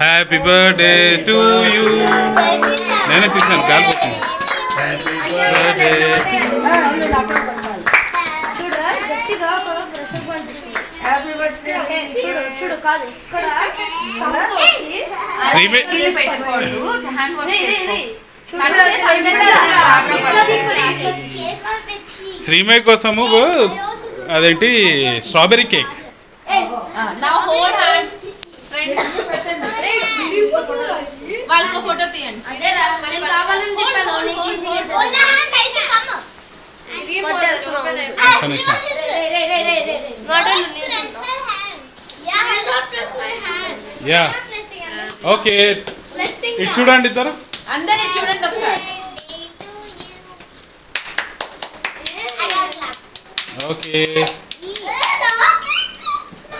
Happy birthday to you. నేనే తీసాను కాలిపోతుంది. హ్యాపీ బర్త్డే శ్రీమయ్య కోసము అదేంటి స్ట్రాబెర్రీ కేక్. వాళ్ళకి ఫోటో తీయండి. యా ఓకే, ఇటు చూడండి ఇద్దరు. అందరు చూడండి ఒకసారి. ఓకే,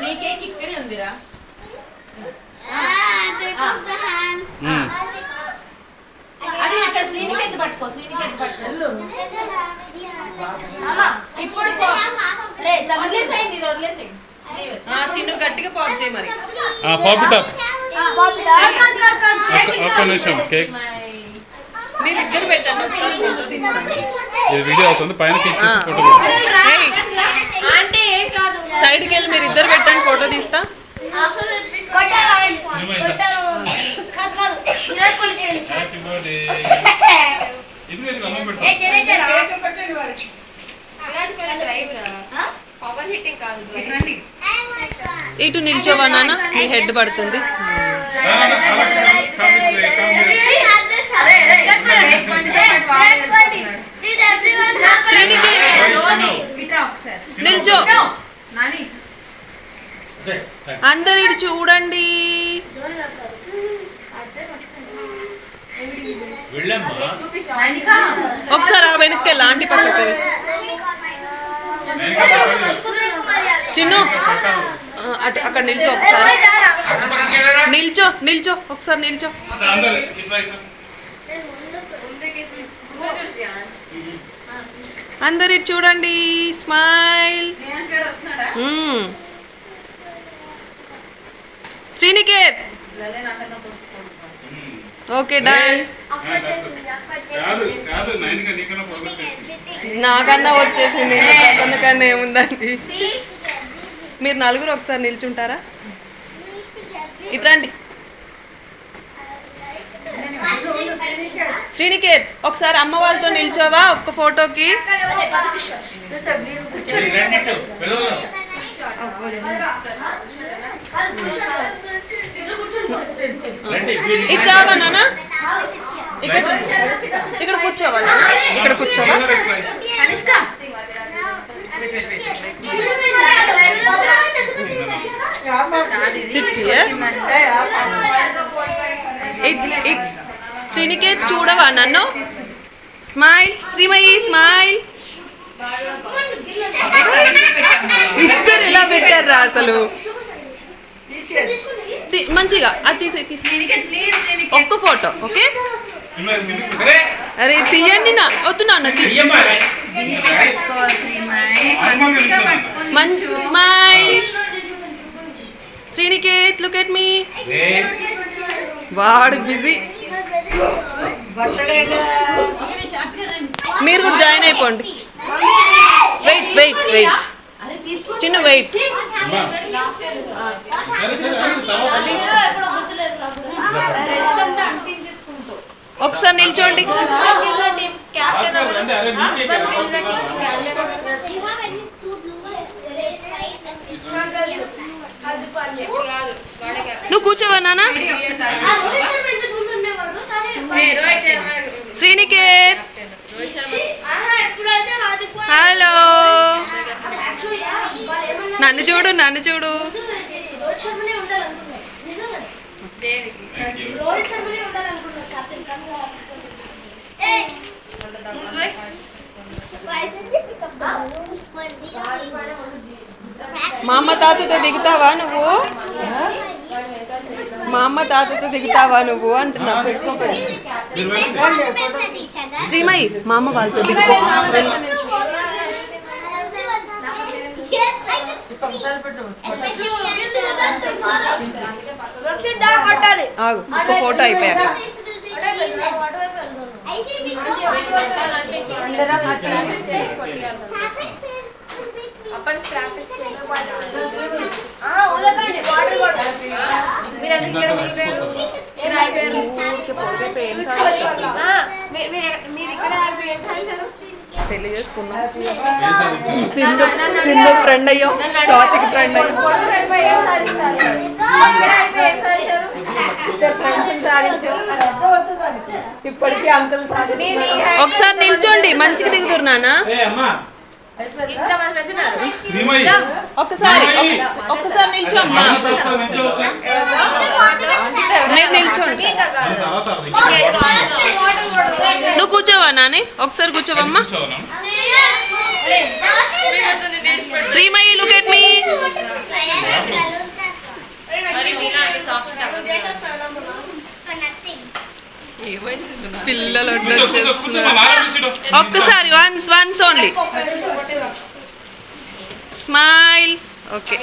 నీ కేక్ ఇక్కడే ఉందిరా. అది ఇక్కడ శ్రీనికి ఎత్తు పట్టుకో, శ్రీనికి ఎత్తు పట్టుకో. ఇప్పుడు వదిలేసేయండి, ఇది వదిలేసేయండి. చిన్ను గట్టిగా పాప్ చేయి మరి. పాప్ ఇట్ ఒక్క నిమిషం. కేక్ మీరు ఇద్దరు పెట్టండి, ఒకసారి ఫోటో తీస్తాను. ఇది వీడియో అవుతుంది, పైన కేక్ తీసి ఫోటో సైడ్కి వెళ్ళి మీరు ఇద్దరు పెట్టండి, ఫోటో తీస్తా. ఇటు నిల్చోవా నాన్న, మీ హెడ్ పడుతుంది. నిల్చో అందరు ఇటు చూడండి. ఒకసారి ఆ వెనక్కి లాంటి పక్కకి చిన్ను అటు అక్కడ నిల్చో, ఒకసారి నిల్చో నిల్చో ఒకసారి నిల్చో. అందరు ఇటు చూడండి, స్మైల్. Sriniketh okay done. నాకన్నా వచ్చేసింది, అందుకన్నా ఏముందండి. మీరు నలుగురు ఒకసారి నిల్చుంటారా? ఇట్రండి. శ్రీనికేత్ ఒకసారి అమ్మ వాళ్ళతో నిల్చోవా ఒక్క ఫోటోకి. ఇట్లా నాన్న, ఇక్కడ కూర్చోవా నాన్న, ఇక్కడ కూర్చోవా. శ్రీనికేత్ చూడవా నన్ను, స్మైల్. శ్రీమయి స్మైల్. ఇద్దరు ఎలా పెట్టారా అసలు, మంచిగా. అది తీసి ఒక్క ఫోటో ఓకే. అరే తీయండి నా, వద్దు నాన్న. Smile. Sriniketh look at me. వాడు బిజీ. మీరు కూడా జాయిన్ అయిపోండి. వెయిట్ వెయిట్ వెయిట్ చిన్న వెయిట్. ఒకసారి నిల్చోండి. నువ్వు కూర్చోవా నాన్న. శ్రీనికేత్ హలో. నన్ను చూడు, నన్ను చూడు. మా అమ్మ తాతతో దిగుతావా నువ్వు? మా అమ్మ తాతతో దిగుతావా నువ్వు అంటున్నా. శ్రీమయి మా అమ్మ వాళ్ళతో దిగుకో. ఆగు ఒక ఫోటో అయిపోయాక పెళ్లి చేసుకున్నాం సింధు ఫ్రెండ్ అయ్యో స్వాతికి ఫ్రెండ్ అయ్యో ఇప్పటికీ అంకుల్ ఒకసారి నిల్చోండి మంచిగా దిగుతురు నాన్న ఒకసారి నిల్చోమ్మా మీరు నిల్చోండి నువ్వు కూర్చోవా నాని ఒకసారి కూర్చోవమ్మా శ్రీమయి లుక్ ఎట్ మీ పిల్లలు ఒక్కసారి వన్స్ ఓన్లీ స్మైల్ ఓకే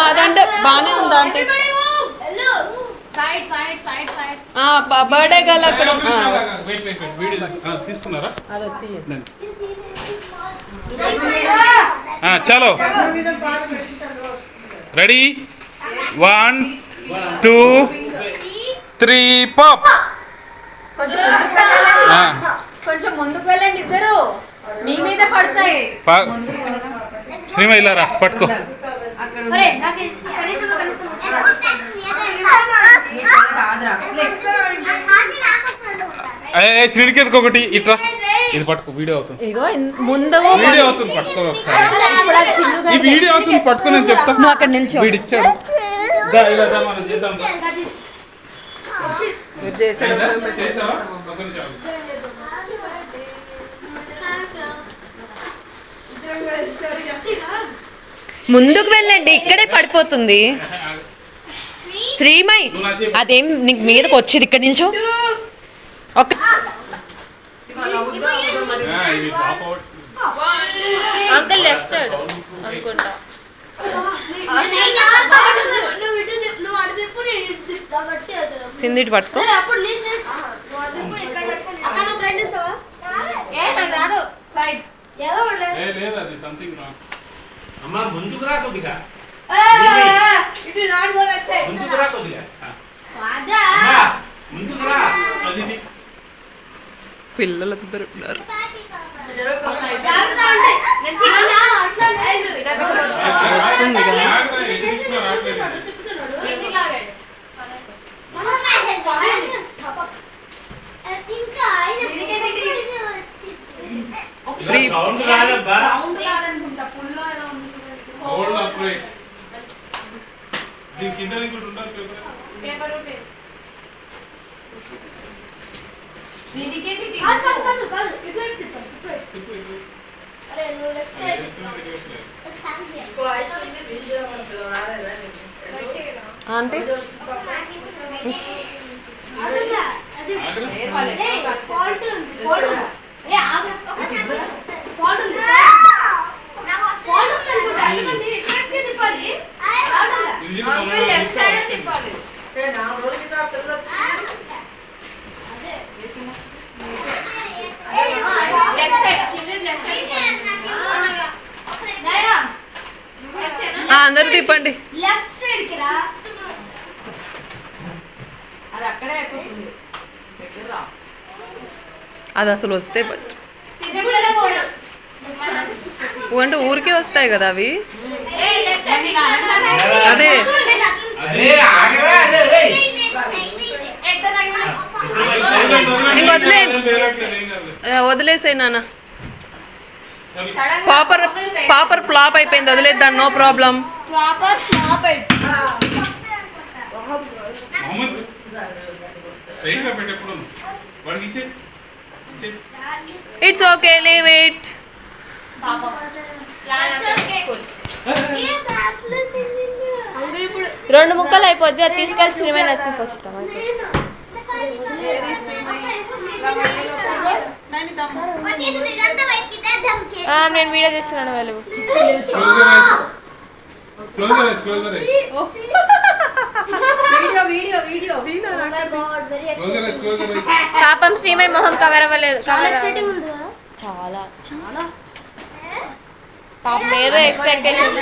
అదంటే బానే ఉందా అంటే బర్త్డే గల్ అక్కడ తీస్తున్నారా అదే చలో రెడీ 1 2 3 పాప్ కొంచెం ముందుకు వెళ్ళండి ఇద్దరు మీ మీద పడతాయి శ్రీమ ఇల్లారా పట్టుకో శ్రీనికి ఒకటి ఇట్లా ఇది పట్టుకో వీడియో అవుతుంది ముందు వీడియో అవుతుంది పట్టుకో ఒకసారి ఈ వీడియో అవుతుంది పట్టుకో నేను చెప్తా అక్కడ నిల్చో వీడు ఇచ్చాడు మనం చేద్దాం చేసావా ముందుకు వెళ్ళండి ఇక్కడే పడిపోతుంది శ్రీమై అదేం నీకు మీదకి వచ్చేది ఇక్కడ నుంచో ఒక అంకల్ లెఫ్ట్ సైడ్ అనుకుంటా సింధు ఇటు పట్టుకో పిల్లలందరూ ఉన్నారు వస్తుంది కదా శ్రీ ఆంటీ అందరు తిప్పండి అది అసలు వస్తే అంటే ఊరికే వస్తాయి కదా అవి అదే వదిలేసాయి నాన్న పాపర్ ఫ్లాప్ అయిపోయింది వదిలేద్దాం no problem it's okay leave it రెండు ముక్కలు అయిపోద్ది అది తీసుకెళ్ళి శ్రీమైన వస్తాం వెరీ శ్రీమయి లవయ్యలో పోగో నాని దమ్ము నేను వీడియో తీస్తున్నాను వాళ్ళు వీడియో పాపం శ్రీమై మొహం కవర్ అవ్వలేదు చాలా పాపం ఏదో ఎక్స్పెక్టేషన్